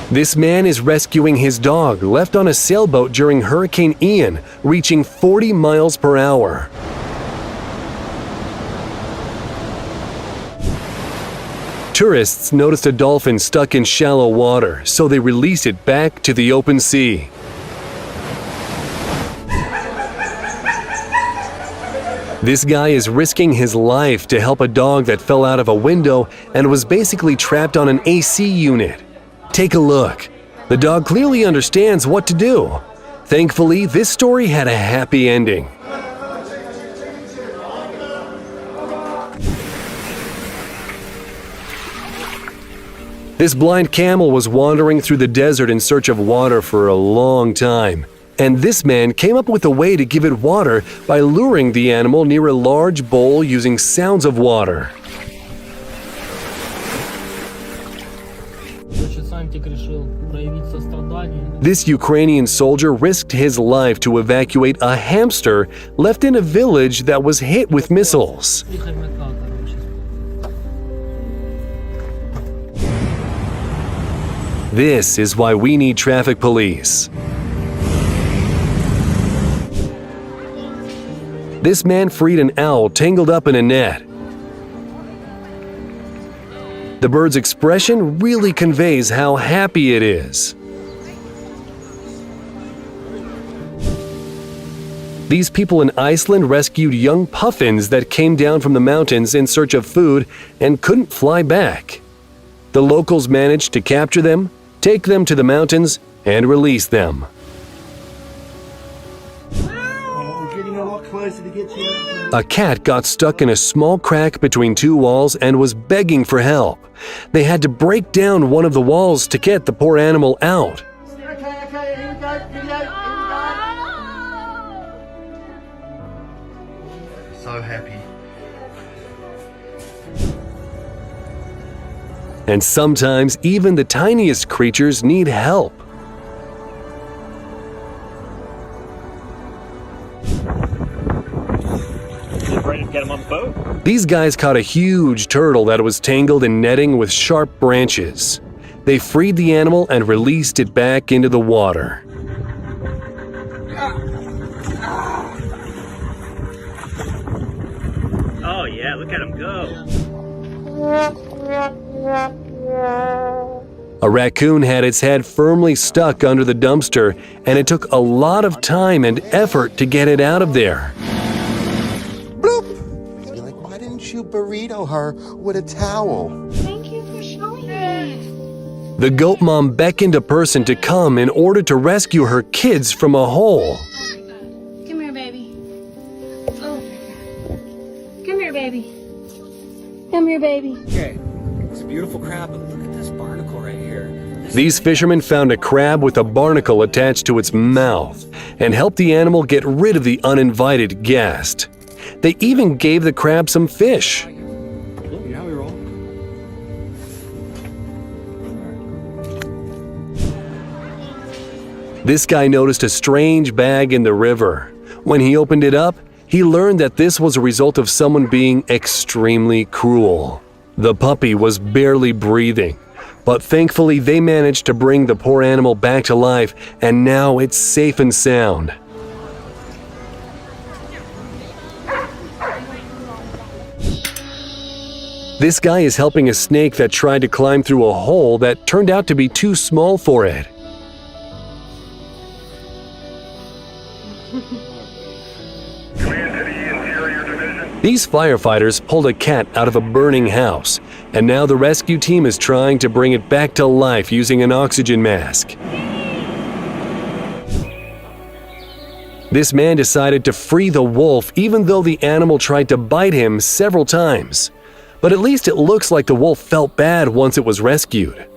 This man is rescuing his dog left on a sailboat during Hurricane Ian, reaching 40 miles per hour. Tourists noticed a dolphin stuck in shallow water, so they released it back to the open sea. This guy is risking his life to help a dog that fell out of a window and was basically trapped on an AC unit. Take a look. The dog clearly understands what to do. Thankfully, this story had a happy ending. This blind camel was wandering through the desert in search of water for a long time. And this man came up with a way to give it water by luring the animal near a large bowl using sounds of water. This Ukrainian soldier risked his life to evacuate a hamster left in a village that was hit with missiles. This is why we need traffic police. This man freed an owl tangled up in a net. The bird's expression really conveys how happy it is. These people in Iceland rescued young puffins that came down from the mountains in search of food and couldn't fly back. The locals managed to capture them, take them to the mountains, and release them. A cat got stuck in a small crack between two walls and was begging for help. They had to break down one of the walls to get the poor animal out. So happy. And sometimes even the tiniest creatures need help. Ready to get him on the boat? These guys caught a huge turtle that was tangled in netting with sharp branches. They freed the animal and released it back into the water. Oh yeah, look at him go. A raccoon had its head firmly stuck under the dumpster, and it took a lot of time and effort to get it out of there. You're like, why didn't you burrito her with a towel? Thank you for showing me. The goat mom beckoned a person to come in order to rescue her kids from a hole. Come here, baby. Oh. Come here, baby. Come here, baby. Okay, it's a beautiful crab, but look at this barnacle right here. These fishermen found a crab with a barnacle attached to its mouth and helped the animal get rid of the uninvited guest. They even gave the crab some fish. You know how we roll? This guy noticed a strange bag in the river. When he opened it up, he learned that this was a result of someone being extremely cruel. The puppy was barely breathing, but thankfully they managed to bring the poor animal back to life, and now it's safe and sound. This guy is helping a snake that tried to climb through a hole that turned out to be too small for it. These firefighters pulled a cat out of a burning house, and now the rescue team is trying to bring it back to life using an oxygen mask. This man decided to free the wolf even though the animal tried to bite him several times. But at least it looks like the wolf felt bad once it was rescued.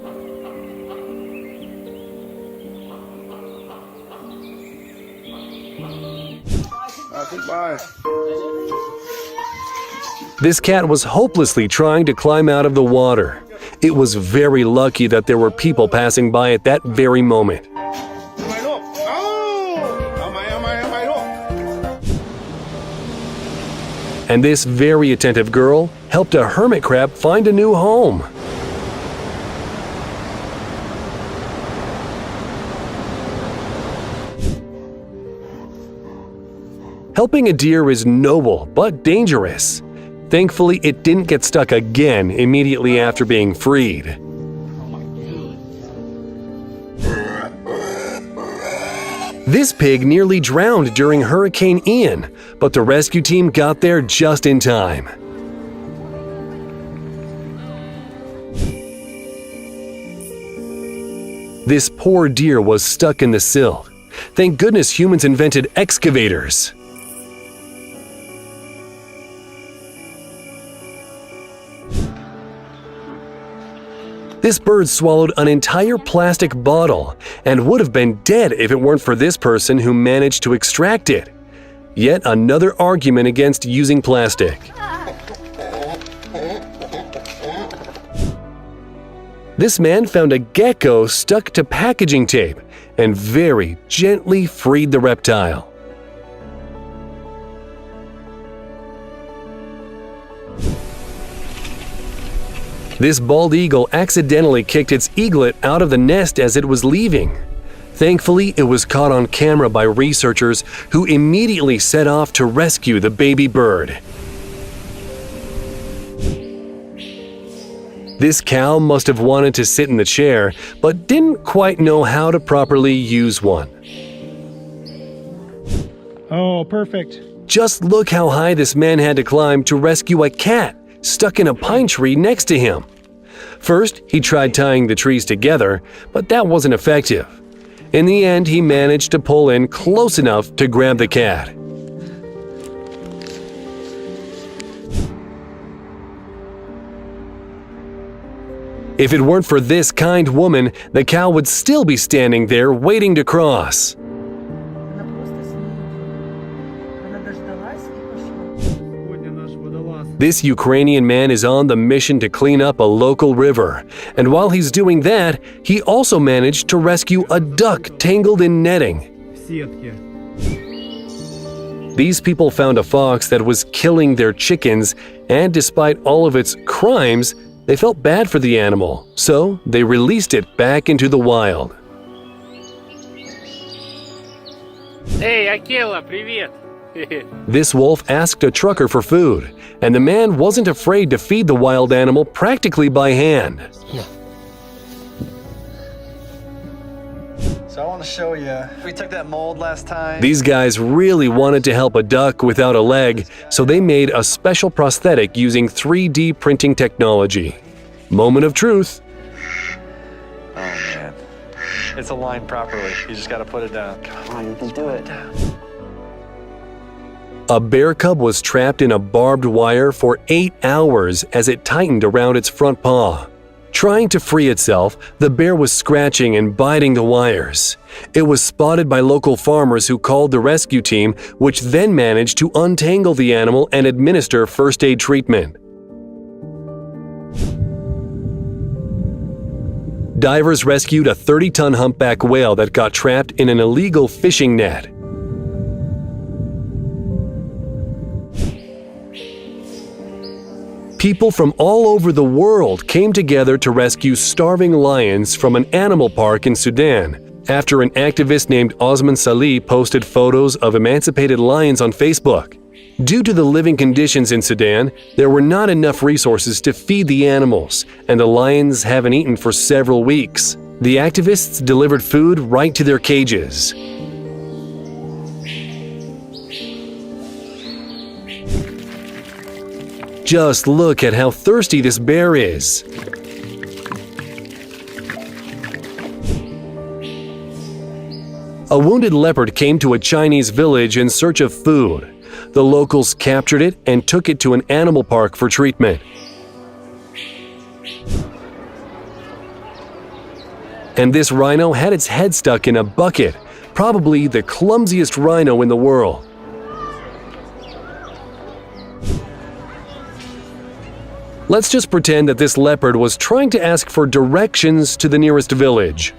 Goodbye. This cat was hopelessly trying to climb out of the water. It was very lucky that there were people passing by at that very moment. And this very attentive girl helped a hermit crab find a new home. Helping a deer is noble but dangerous. Thankfully, it didn't get stuck again immediately after being freed. This pig nearly drowned during Hurricane Ian, but the rescue team got there just in time. This poor deer was stuck in the silt. Thank goodness humans invented excavators. This bird swallowed an entire plastic bottle and would have been dead if it weren't for this person who managed to extract it. Yet another argument against using plastic. This man found a gecko stuck to packaging tape and very gently freed the reptile. This bald eagle accidentally kicked its eaglet out of the nest as it was leaving. Thankfully, it was caught on camera by researchers who immediately set off to rescue the baby bird. This cow must have wanted to sit in the chair, but didn't quite know how to properly use one. Oh, perfect. Just look how high this man had to climb to rescue a cat stuck in a pine tree next to him. First, he tried tying the trees together, but that wasn't effective. In the end, he managed to pull in close enough to grab the cat. If it weren't for this kind woman, the cow would still be standing there waiting to cross. This Ukrainian man is on the mission to clean up a local river, and while he's doing that, he also managed to rescue a duck tangled in netting. These people found a fox that was killing their chickens, and despite all of its crimes, they felt bad for the animal, so they released it back into the wild. Hey, Akela, привет! This wolf asked a trucker for food, and the man wasn't afraid to feed the wild animal practically by hand. So I want to show you, we took that mold last time. These guys really wanted to help a duck without a leg, so they made a special prosthetic using 3D printing technology. Moment of truth. Oh man, it's aligned properly. You just got to put it down. Come on, you can do it. A bear cub was trapped in a barbed wire for 8 hours as it tightened around its front paw. Trying to free itself, the bear was scratching and biting the wires. It was spotted by local farmers who called the rescue team, which then managed to untangle the animal and administer first aid treatment. Divers rescued a 30-ton humpback whale that got trapped in an illegal fishing net. People from all over the world came together to rescue starving lions from an animal park in Sudan after an activist named Osman Salih posted photos of emancipated lions on Facebook. Due to the living conditions in Sudan, there were not enough resources to feed the animals, and the lions haven't eaten for several weeks. The activists delivered food right to their cages. Just look at how thirsty this bear is. A wounded leopard came to a Chinese village in search of food. The locals captured it and took it to an animal park for treatment. And this rhino had its head stuck in a bucket, probably the clumsiest rhino in the world. Let's just pretend that this leopard was trying to ask for directions to the nearest village.